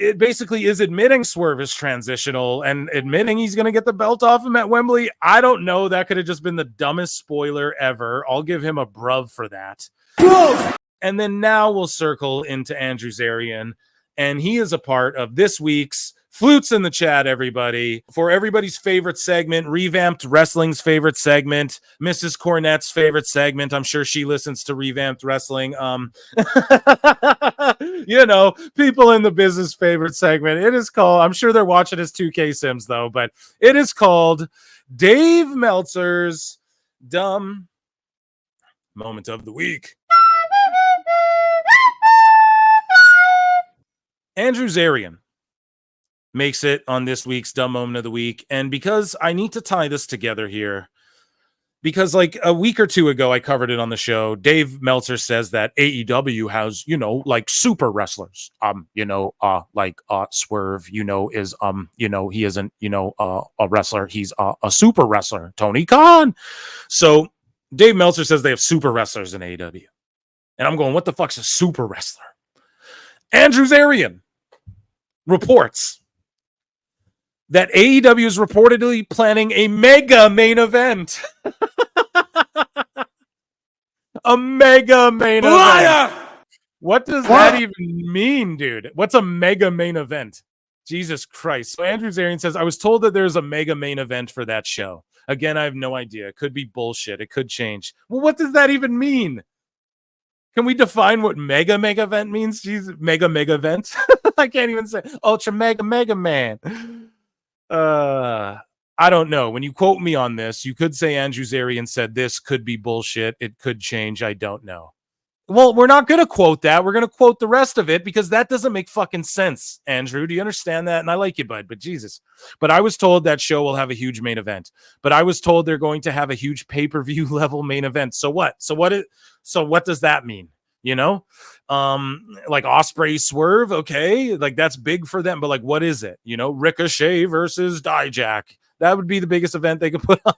it basically is admitting Swerve is transitional and admitting he's going to get the belt off him at Wembley. I don't know. That could have just been the dumbest spoiler ever. I'll give him a bruv for that. And then now we'll circle into Andrew Zarian, and he is a part of this week's Flutes in the Chat, everybody, for everybody's favorite segment, Revamped Wrestling's favorite segment, Mrs. Cornette's favorite segment. I'm sure she listens to Revamped Wrestling. You know, people in the business favorite segment. It is called, I'm sure they're watching his 2K Sims though, but it is called Dave Meltzer's Dumb Moment of the Week. Andrew Zarian makes it on this week's Dumb Moment of the Week. And because I need to tie this together here, because like a week or two ago, I covered it on the show. Dave Meltzer says that AEW has, you know, like super wrestlers, like Swerve, you know, is, you know, he isn't, you know, a wrestler. He's a super wrestler, Tony Khan. So Dave Meltzer says they have super wrestlers in AEW. And I'm going, what the fuck's a super wrestler? Andrew Zarian reports that AEW is reportedly planning a mega main event. A mega main event. What does that even mean, dude? What's a mega main event? Jesus Christ. So Andrew Zarian says, I was told that there's a mega main event for that show. Again, I have no idea. It could be bullshit. It could change. Well, what does that even mean? Can we define what mega event means? Jesus, mega event. I can't even say ultra mega man. I don't know. When you quote me on this, you could say Andrew Zarian said this could be bullshit. It could change. I don't know. Well, we're not going to quote that. We're going to quote the rest of it because that doesn't make fucking sense. Andrew, do you understand that? And I like you, bud, but Jesus. But I was told that show will have a huge main event. But I was told they're going to have a huge pay-per-view level main event. So what? So what does that mean? You know, like Ospreay Swerve. Okay. Like that's big for them, but like, what is it? You know, Ricochet versus Dijak. That would be the biggest event they could put on.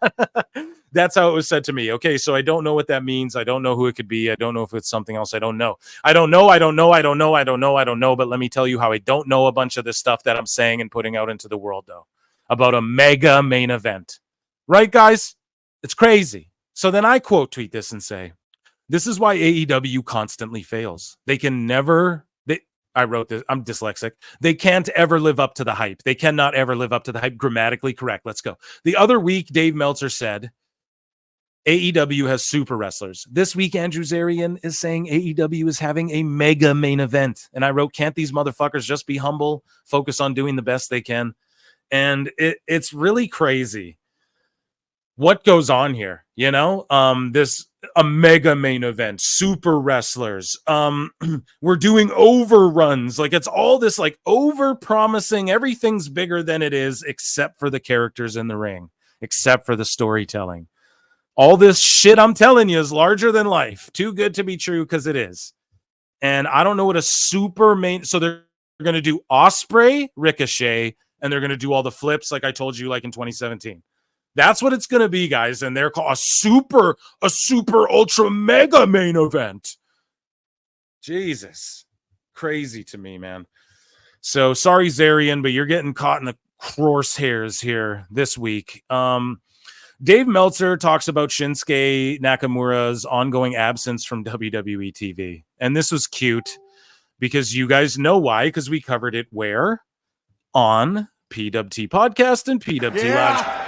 That's how it was said to me. Okay. So I don't know what that means. I don't know who it could be. I don't know if it's something else. I don't know. But let me tell you how I don't know a bunch of this stuff that I'm saying and putting out into the world though, about a mega main event, right guys? It's crazy. So then I quote tweet this and say, this is why AEW constantly fails. They can never, I wrote this, I'm dyslexic. They can't ever live up to the hype. They cannot ever live up to the hype. Grammatically correct. Let's go. The other week, Dave Meltzer said, AEW has super wrestlers. This week, Andrew Zarian is saying AEW is having a mega main event. And I wrote, can't these motherfuckers just be humble, focus on doing the best they can? And it's really crazy what goes on here, you know? A mega main event, super wrestlers. We're doing overruns. Like it's all this like over promising. Everything's bigger than it is, except for the characters in the ring, except for the storytelling. All this shit I'm telling you is larger than life. Too good to be true because it is. And I don't know what a super main. So they're going to do Ospreay, Ricochet, and they're going to do all the flips like I told you, like in 2017. That's what it's going to be, guys. And they're called a super ultra mega main event. Jesus. Crazy to me, man. So sorry, Zarian, but you're getting caught in the crosshairs here this week. Dave Meltzer talks about Shinsuke Nakamura's ongoing absence from WWE TV. And this was cute because you guys know why, because we covered it where? On PWT Podcast and PWT Live Show.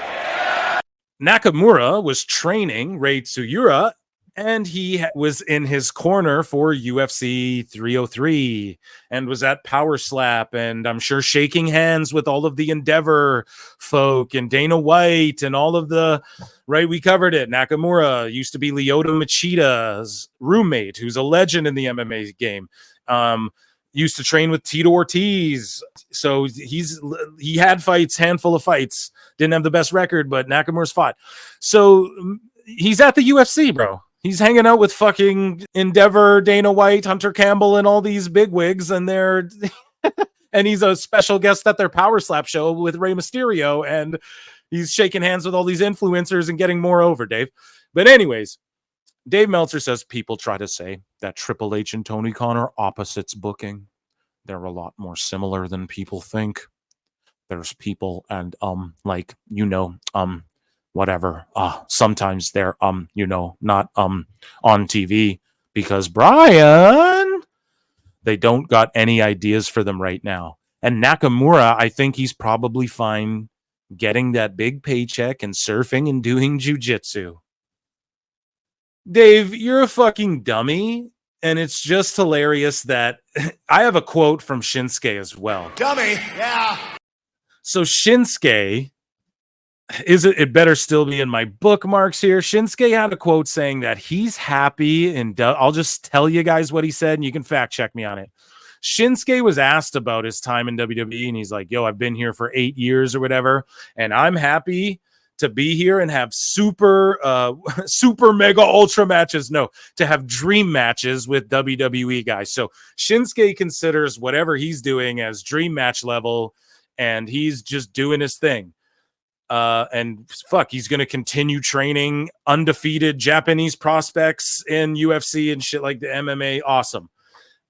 Nakamura was training Rei Tsuura, and he was in his corner for UFC 303 and was at Power Slap, and I'm sure shaking hands with all of the Endeavor folk and Dana White and all of the, right, we covered it. Nakamura used to be Lyoto Machida's roommate, who's a legend in the MMA game. Used to train with Tito Ortiz. So he had fights, handful of fights. Didn't have the best record, but Nakamura's fought. So he's at the UFC, bro. He's hanging out with fucking Endeavor, Dana White, Hunter Campbell, and all these bigwigs, and they're and he's a special guest at their Power Slap show with Rey Mysterio, and he's shaking hands with all these influencers and getting more over, Dave. But anyways, Dave Meltzer says people try to say that Triple H and Tony Khan are opposites booking. they're a lot more similar than people think. There's people and like, whatever. Sometimes they're not on TV because Brian, they don't got any ideas for them right now. And Nakamura, I think he's probably fine getting that big paycheck and surfing and doing jujitsu. Dave, you're a fucking dummy. And it's just hilarious that I have a quote from Shinsuke as well. Dummy, yeah. So Shinsuke, it better still be in my bookmarks here. Shinsuke had a quote saying that he's happy, and I'll just tell you guys what he said, and you can fact check me on it. Shinsuke was asked about his time in WWE, and he's like, yo, I've been here for 8 years or whatever, and I'm happy to be here and have super mega ultra matches. No, to have dream matches with WWE guys. So Shinsuke considers whatever he's doing as dream match level, and he's just doing his thing. And fuck, he's going to continue training undefeated Japanese prospects in UFC and shit like the MMA. Awesome.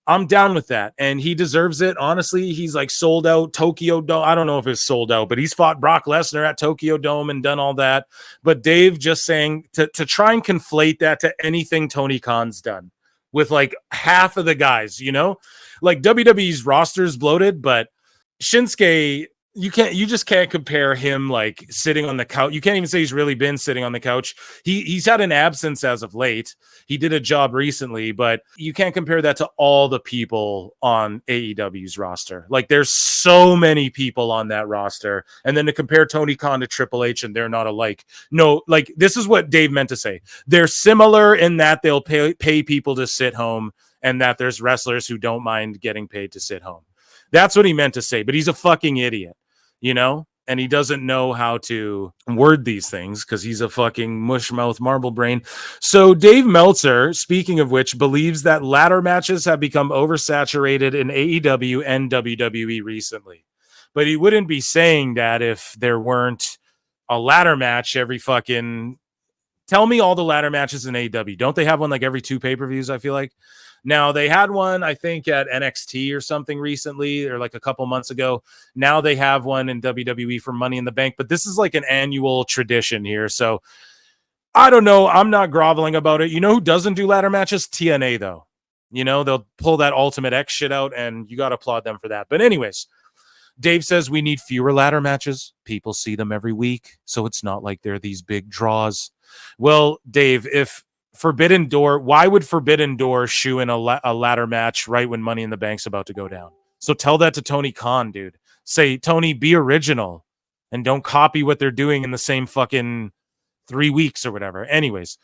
I'm down with that. And he deserves it. Honestly, he's like sold out Tokyo Dome. I don't know if it's sold out, but he's fought Brock Lesnar at Tokyo Dome and done all that. But Dave just saying to try and conflate that to anything Tony Khan's done with like half of the guys, like WWE's roster is bloated, but Shinsuke, you just can't compare him like sitting on the couch. You can't even say he's really been sitting on the couch. He's had an absence as of late. He did a job recently, but you can't compare that to all the people on AEW's roster. Like there's so many people on that roster. And then to compare Tony Khan to Triple H and they're not alike. No, like this is what Dave meant to say. They're similar in that they'll pay people to sit home and that there's wrestlers who don't mind getting paid to sit home. That's what he meant to say, but he's a fucking idiot, and he doesn't know how to word these things because he's a fucking mushmouth marble brain. So Dave Meltzer, speaking of which, believes that ladder matches have become oversaturated in AEW and WWE recently. But he wouldn't be saying that if there weren't a ladder match every fucking... Tell me all the ladder matches in AEW. Don't they have one like every 2 pay-per-views, I feel like? Now, they had one, I think, at NXT or something recently, or like a couple months ago. Now they have one in WWE for Money in the Bank, but this is like an annual tradition here. So I don't know. I'm not groveling about it. You know who doesn't do ladder matches? TNA, though. They'll pull that Ultimate X shit out, and you got to applaud them for that. But anyways, Dave says we need fewer ladder matches. People see them every week, so it's not like they're these big draws. Well, Dave, if Forbidden Door, why would Forbidden Door shoe in a ladder match right when Money in the Bank's about to go down? So tell that to Tony Khan, dude. Say, Tony, be original and don't copy what they're doing in the same fucking 3 weeks or whatever. Anyways,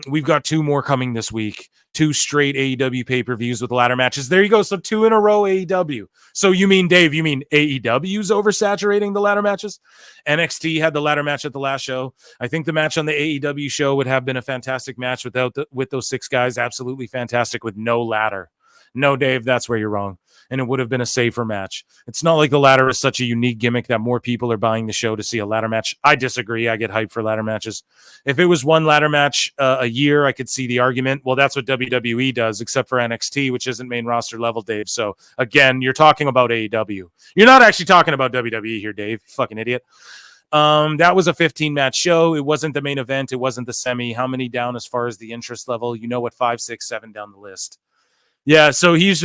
we've got 2 more coming this week. 2 straight AEW pay-per-views with ladder matches. There you go. So 2 in a row AEW. So you mean, Dave, AEW's oversaturating the ladder matches? NXT had the ladder match at the last show. I think the match on the AEW show would have been a fantastic match with those 6 guys. Absolutely fantastic with no ladder. No, Dave, that's where you're wrong. And it would have been a safer match. It's not like the ladder is such a unique gimmick that more people are buying the show to see a ladder match. I disagree. I get hyped for ladder matches. If it was one ladder match a year, I could see the argument. Well, that's what WWE does, except for NXT, which isn't main roster level, Dave. So, again, you're talking about AEW. You're not actually talking about WWE here, Dave. You fucking idiot. That was a 15-match show. It wasn't the main event. It wasn't the semi. How many down as far as the interest level? You know what? 5, 6, 7 down the list. Yeah, so he's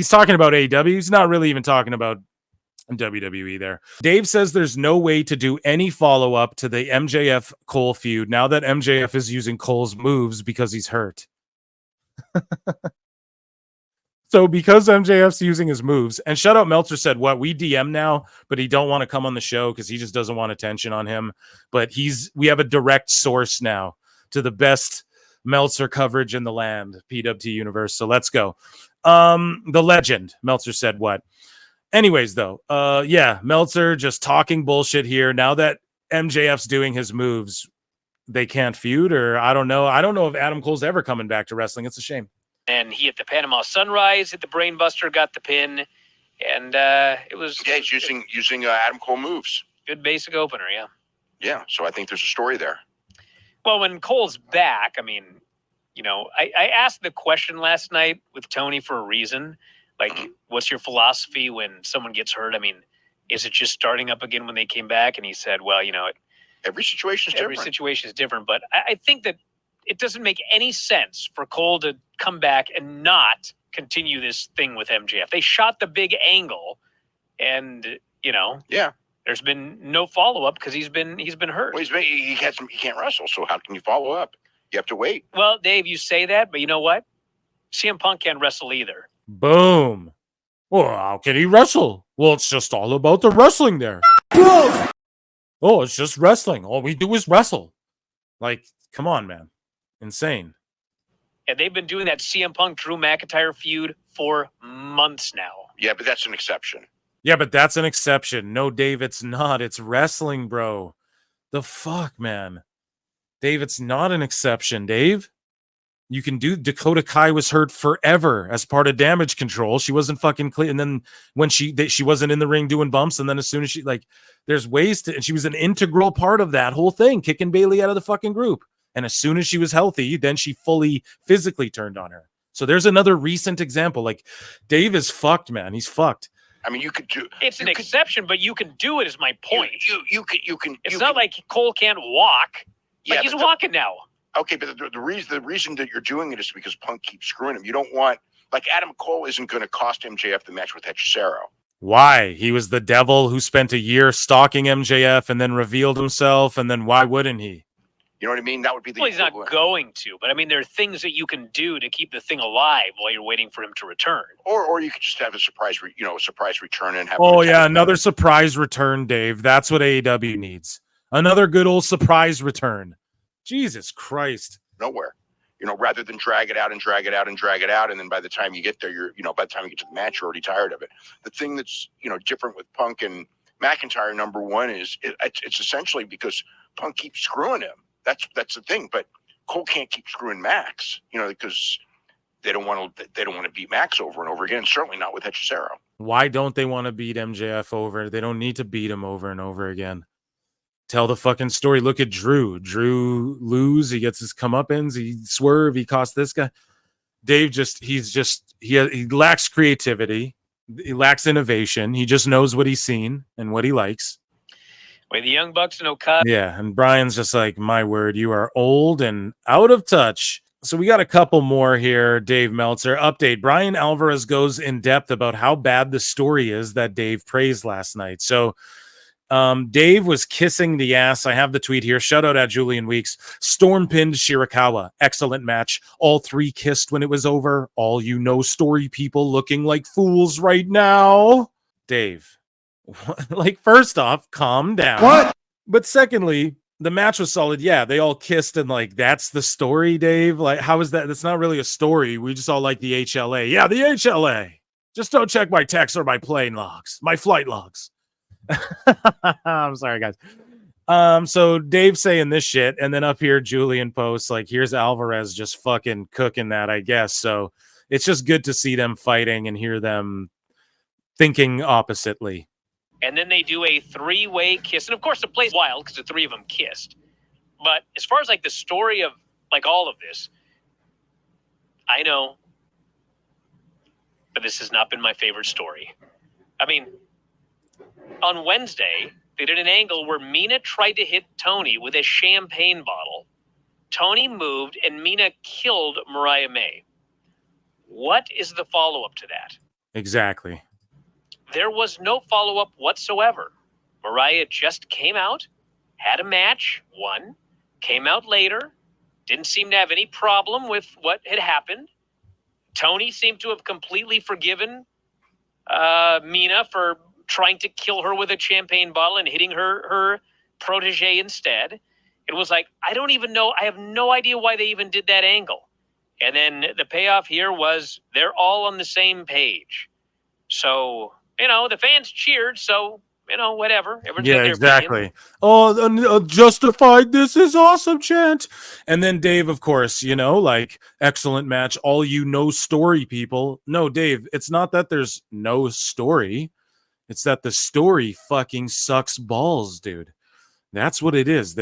talking about AEW. He's not really even talking about WWE there. Dave says there's no way to do any follow-up to the MJF Cole feud now that MJF is using Cole's moves because he's hurt. So because MJF's using his moves, and Shut Up Meltzer said, what, we DM now, but he don't want to come on the show because he just doesn't want attention on him. But we have a direct source now to the best Meltzer coverage in the land, PWT universe. So let's go. The legend, Meltzer said what? Anyways, though, yeah, Meltzer just talking bullshit here. Now that MJF's doing his moves, they can't feud, or I don't know. I don't know if Adam Cole's ever coming back to wrestling. It's a shame. And he hit the Panama Sunrise, hit the Brainbuster, got the pin, and it was... Yeah, he's using Adam Cole moves. Good basic opener, yeah. Yeah, so I think there's a story there. Well, when Cole's back, I mean, I asked the question last night with Tony for a reason. Like, what's your philosophy when someone gets hurt? I mean, is it just starting up again when they came back? And he said, well, Every situation is every different. situation is different. But I think that it doesn't make any sense for Cole to come back and not continue this thing with MJF. They shot the big angle, and Yeah. there's been no follow up because he's been hurt. Well, he can't wrestle, so how can you follow up? You have to wait. Well, Dave, you say that, but you know what? CM Punk can't wrestle either. Boom. Well, how can he wrestle? Well, it's just all about the wrestling there. Oh, it's just wrestling. All we do is wrestle. Like, come on, man. Insane. And they've been doing that CM Punk Drew McIntyre feud for months now. Yeah, but that's an exception. Yeah, but that's an exception. No, Dave, it's not. It's wrestling, bro. The fuck, man. Dave, it's not an exception, Dave. You can do. Dakota Kai was hurt forever as part of Damage Control. She wasn't fucking clean. And then when she wasn't in the ring doing bumps, and then as soon as there's ways to, and she was an integral part of that whole thing, kicking Bayley out of the fucking group. And as soon as she was healthy, then she fully physically turned on her. So there's another recent example. Like, Dave is fucked, man. He's fucked. I mean, you could do. It's an exception, but you can do it. Is my point. You can. It's not like Cole can't walk. Like, he's walking now. Okay, but the reason that you're doing it is because Punk keeps screwing him. You don't want, like, Adam Cole isn't going to cost MJF the match with Hechicero. Why? He was the devil who spent a year stalking MJF and then revealed himself, and then why wouldn't he? You know what I mean? That would be the. Well, he's not going to, but I mean, there are things that you can do to keep the thing alive while you're waiting for him to return. Or you could just have a surprise, a surprise return and have. Oh yeah, another surprise return, Dave. That's what AEW needs. Another good old surprise return. Jesus Christ. Nowhere. Rather than drag it out, and then by the time you get there, by the time you get to the match, you're already tired of it. The thing that's different with Punk and McIntyre, number one, is it's essentially because Punk keeps screwing him. That's the thing. But Cole can't keep screwing Max, because they don't want to beat Max over and over again. Certainly not with Hechicero. Why don't they want to beat MJF over? They don't need to beat him over and over again. Tell the fucking story. Look at Drew. Drew lose. He gets his comeuppance. He swerve. He cost this guy. Dave he lacks creativity. He lacks innovation. He just knows what he's seen and what he likes. Wait, the Young Bucks and Okada. Yeah, and Brian's just like, my word, you are old and out of touch. So we got a couple more here. Dave Meltzer update. Brian Alvarez goes in depth about how bad the story is that Dave praised last night. So Dave was kissing the ass. I have the tweet here. Shout out at Julian Weeks. Storm pinned Shirakawa. Excellent match. All three kissed when it was over. All story people looking like fools right now. Dave. Like, first off, calm down. What? But secondly, the match was solid. Yeah, they all kissed, and like, that's the story, Dave. Like, how is that? That's not really a story. We just all like the HLA. Yeah, the HLA. Just don't check my text or my plane logs, my flight logs. I'm sorry, guys. So Dave saying this shit, and then up here, Julian posts like, here's Alvarez just fucking cooking that, I guess. So it's just good to see them fighting and hear them thinking oppositely. And then they do a three-way kiss. And of course, the play's wild because the three of them kissed. But as far as like the story of like all of this, I know, but this has not been my favorite story. I mean, on Wednesday, they did an angle where Mina tried to hit Tony with a champagne bottle. Tony moved and Mina killed Mariah May. What is the follow-up to that? Exactly. There was no follow-up whatsoever. Mariah just came out, had a match, won, came out later, didn't seem to have any problem with what had happened. Tony seemed to have completely forgiven Mina for trying to kill her with a champagne bottle and hitting her protege instead. It was like, I don't even know. I have no idea why they even did that angle. And then the payoff here was they're all on the same page. So, the fans cheered. So, whatever. Everyone's got their exactly. opinion. Oh, justified. This is awesome, chant. And then Dave, of course, like, excellent match. All story people. No, Dave, it's not that there's no story. It's that the story fucking sucks balls, dude. That's what it is.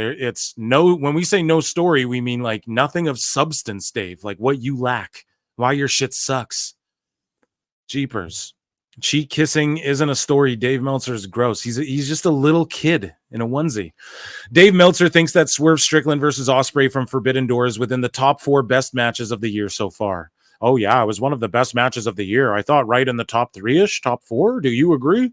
When we say no story, we mean like nothing of substance, Dave. Like what you lack, why your shit sucks. Jeepers. Cheek kissing isn't a story. Dave Meltzer is gross. He's just a little kid in a onesie. Dave Meltzer thinks that Swerve Strickland versus Ospreay from Forbidden Door is within the top 4 best matches of the year so far. Oh yeah, it was one of the best matches of the year. I thought right in the top 3-ish, top 4. Do you agree?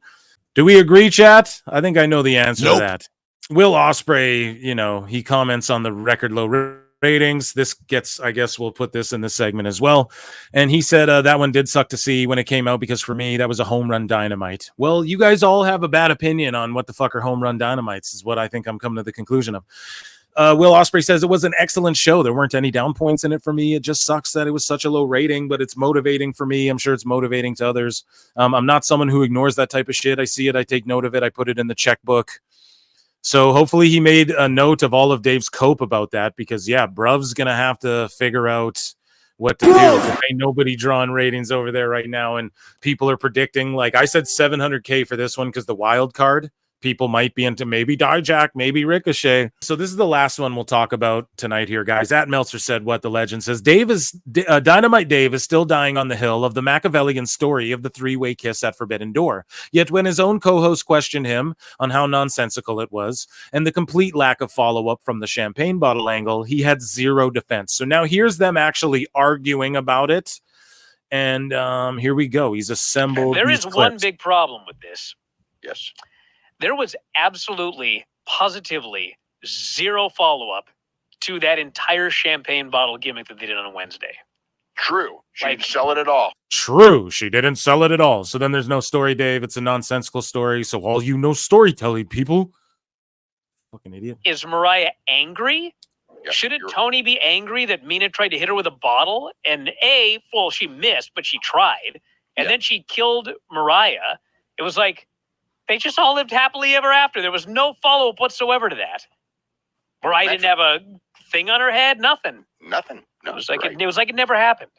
Do we agree, chat? I think I know the answer to that. Will Ospreay, he comments on the record low ratings. This gets, I guess we'll put this in this segment as well. And he said that one did suck to see when it came out because for me, that was a home run Dynamite. Well, you guys all have a bad opinion on what the fuck are home run Dynamites is what I think I'm coming to the conclusion of. Will Ospreay says it was an excellent show. There weren't any down points in it for me. It just sucks that it was such a low rating, but it's motivating for me. I'm sure it's motivating to others. I'm not someone who ignores that type of shit. I see it. I take note of it. I put it in the checkbook. So hopefully he made a note of all of Dave's cope about that because, yeah, Bruv's going to have to figure out what to do. There ain't nobody drawing ratings over there right now, and people are predicting, like I said, 700K for this one because the wild card. People might be into maybe Dijak, maybe Ricochet. So this is the last one we'll talk about tonight here, guys. At Meltzer said what the legend says. Dynamite Dave is still dying on the hill of the Machiavellian story of the 3-way kiss at Forbidden Door. Yet when his own co-host questioned him on how nonsensical it was and the complete lack of follow-up from the champagne bottle angle, he had zero defense. So now here's them actually arguing about it. And here we go. He's assembled. There is one big problem with this. Yes. There was absolutely, positively zero follow-up to that entire champagne bottle gimmick that they did on Wednesday. True. She didn't sell it at all. True. She didn't sell it at all. So then there's no story, Dave. It's a nonsensical story. So all you know storytelling people. Fucking idiot. Is Mariah angry? Yes, Shouldn't Tony be angry that Mina tried to hit her with a bottle? And she missed, but she tried. And then she killed Mariah. It was like, they just all lived happily ever after. There was no follow-up whatsoever to that. Mariah didn't have a thing on her head, nothing. Nothing. No, it was like it never happened.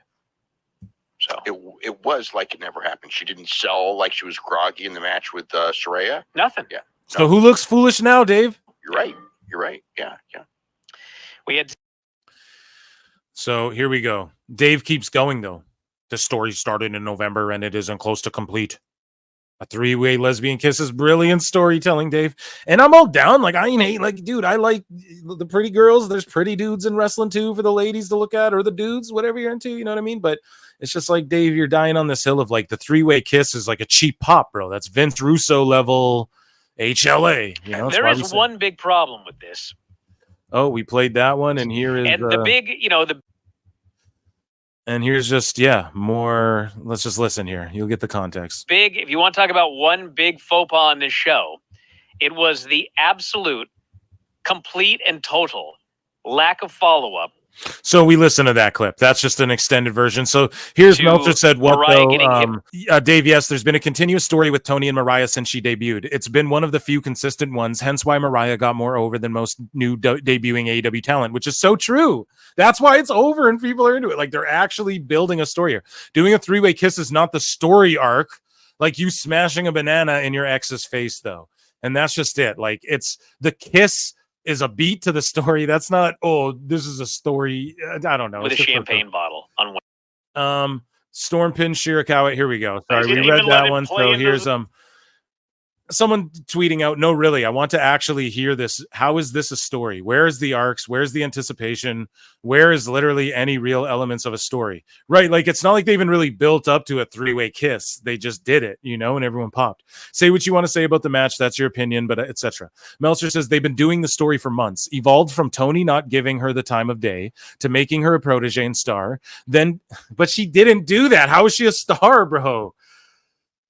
So it was like it never happened. She didn't sell like she was groggy in the match with Saraya. Nothing. Yeah. So who looks foolish now, Dave? You're right. You're right. Yeah. We had. So here we go. Dave keeps going though. The story started in November and it isn't close to complete. A 3-way lesbian kiss is brilliant storytelling, Dave. And I'm all down. Like, I ain't hate. Like, dude, I like the pretty girls. There's pretty dudes in wrestling, too, for the ladies to look at, or the dudes, whatever you're into. You know what I mean? But it's just like, Dave, you're dying on this hill of, like, the 3-way kiss is like a cheap pop, bro. That's Vince Russo level HLA. You know? There is one big problem with this. Oh, we played that one, and here is... And the big, And here's just, more. Let's just listen here. You'll get the context. If you want to talk about one big faux pas on this show, it was the absolute, complete, and total lack of follow-up. So we listen to that clip. That's just an extended version. So here's Meltzer said, what though? Dave, yes, there's been a continuous story with Tony and Mariah since she debuted. It's been one of the few consistent ones, hence why Mariah got more over than most new debuting AEW talent, which is so true. That's why it's over and people are into it. Like, they're actually building a story here. Doing a 3-way kiss is not the story arc, like you smashing a banana in your ex's face, though. And that's just it. Like, it's the kiss is a beat to the story. That's not, this is a story. I don't know. With a champagne bottle on one. Stormpin Shirakawa. Here we go. Sorry, we read that one. So here's someone tweeting out, no, really, I want to actually hear this. How is this a story? Where is the arcs? Where's the anticipation? Where is literally any real elements of a story? Right? Like, it's not like they even really built up to a 3-way kiss. They just did it, and everyone popped. Say what you want to say about the match. That's your opinion, but etc. Meltzer says they've been doing the story for months, evolved from Tony not giving her the time of day to making her a protege and star. But she didn't do that. How is she a star, bro?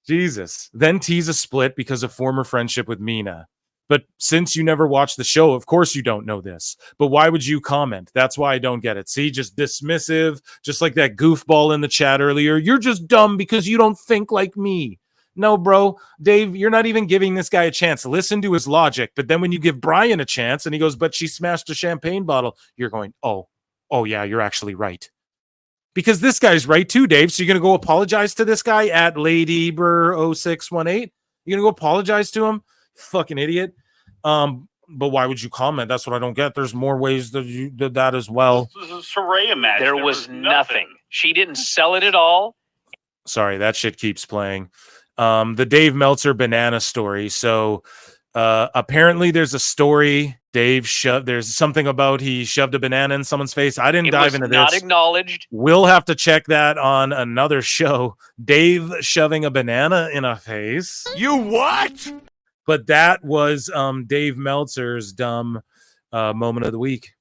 Jesus. Then tease a split because of former friendship with Mina. But since you never watched the show, of course you don't know this. But why would you comment? That's why I don't get it. See, just dismissive, just like that goofball in the chat earlier. You're just dumb because you don't think like me. No, bro. Dave, you're not even giving this guy a chance. Listen to his logic. But then when you give Brian a chance and he goes, but she smashed a champagne bottle, you're going, oh yeah, you're actually right. Because this guy's right too, Dave. So you're going to go apologize to this guy at LadyBur0618? You're going to go apologize to him? Fucking idiot. But why would you comment? That's what I don't get. There's more ways that you did that as well. This is a Saraya match. There was nothing. She didn't sell it at all. Sorry, that shit keeps playing. The Dave Meltzer banana story. So apparently there's a story. There's something about he shoved a banana in someone's face. I didn't dive into not this. Acknowledged. We'll have to check that on another show. Dave shoving a banana in a face. You what? But that was Dave Meltzer's dumb moment of the week.